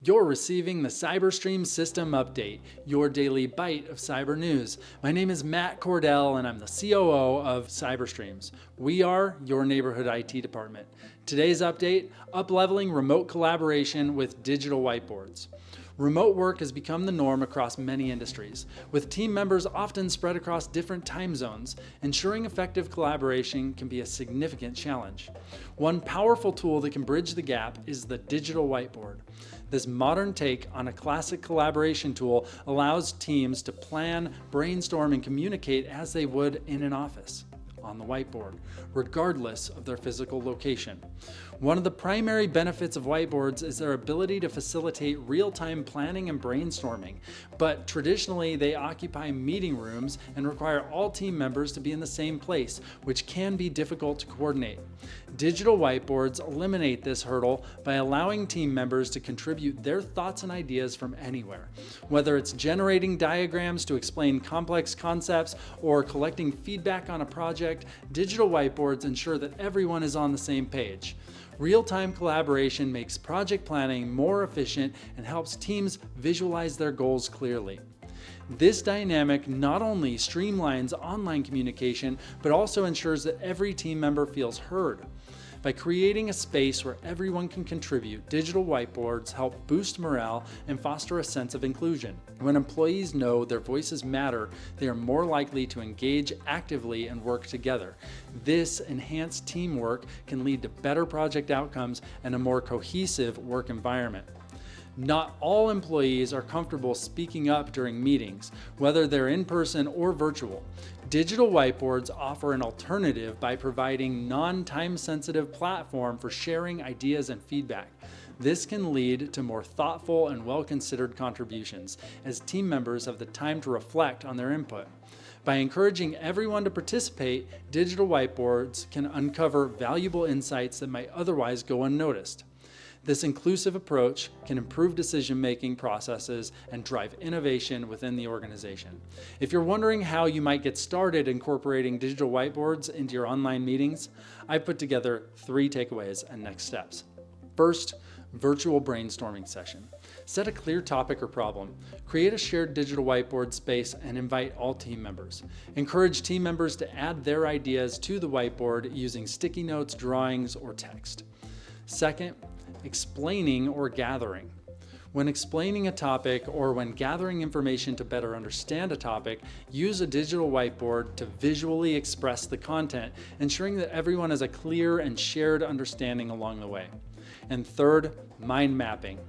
You're receiving the CyberStream System Update, your daily bite of cyber news. My name is Matt Cordell and I'm the COO of CyberStreams. We are your neighborhood IT department. Today's update, upleveling remote collaboration with digital whiteboards. Remote work has become the norm across many industries, with team members often spread across different time zones. Ensuring effective collaboration can be a significant challenge. One powerful tool that can bridge the gap is the digital whiteboard. This modern take on a classic collaboration tool allows teams to plan, brainstorm, and communicate as they would in an office, on the whiteboard, regardless of their physical location. One of the primary benefits of whiteboards is their ability to facilitate real-time planning and brainstorming, but traditionally they occupy meeting rooms and require all team members to be in the same place, which can be difficult to coordinate. Digital whiteboards eliminate this hurdle by allowing team members to contribute their thoughts and ideas from anywhere. Whether it's generating diagrams to explain complex concepts or collecting feedback on a project, digital whiteboards ensure that everyone is on the same page. Real-time collaboration makes project planning more efficient and helps teams visualize their goals clearly. This dynamic not only streamlines online communication, but also ensures that every team member feels heard. By creating a space where everyone can contribute, digital whiteboards help boost morale and foster a sense of inclusion. When employees know their voices matter, they are more likely to engage actively and work together. This enhanced teamwork can lead to better project outcomes and a more cohesive work environment. Not all employees are comfortable speaking up during meetings, whether they're in person or virtual. Digital whiteboards offer an alternative by providing non-time-sensitive platform for sharing ideas and feedback. This can lead to more thoughtful and well-considered contributions, as team members have the time to reflect on their input. By encouraging everyone to participate, digital whiteboards can uncover valuable insights that might otherwise go unnoticed. This inclusive approach can improve decision-making processes and drive innovation within the organization. If you're wondering how you might get started incorporating digital whiteboards into your online meetings, I've put together 3 takeaways and next steps. First, virtual brainstorming session. Set a clear topic or problem. Create a shared digital whiteboard space and invite all team members. Encourage team members to add their ideas to the whiteboard using sticky notes, drawings, or text. Second, explaining or gathering. When explaining a topic or when gathering information to better understand a topic, use a digital whiteboard to visually express the content, ensuring that everyone has a clear and shared understanding along the way. And third, mind mapping.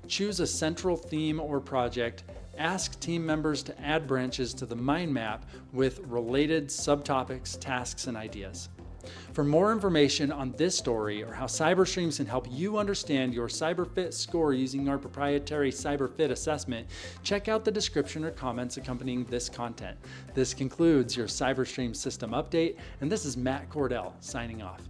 Choose a central theme or project. Ask team members to add branches to the mind map with related subtopics, tasks, and ideas. For more information on this story or how CyberStreams can help you understand your CyberFit score using our proprietary CyberFit assessment, check out the description or comments accompanying this content. This concludes your CyberStreams system update, and this is Matt Cordell signing off.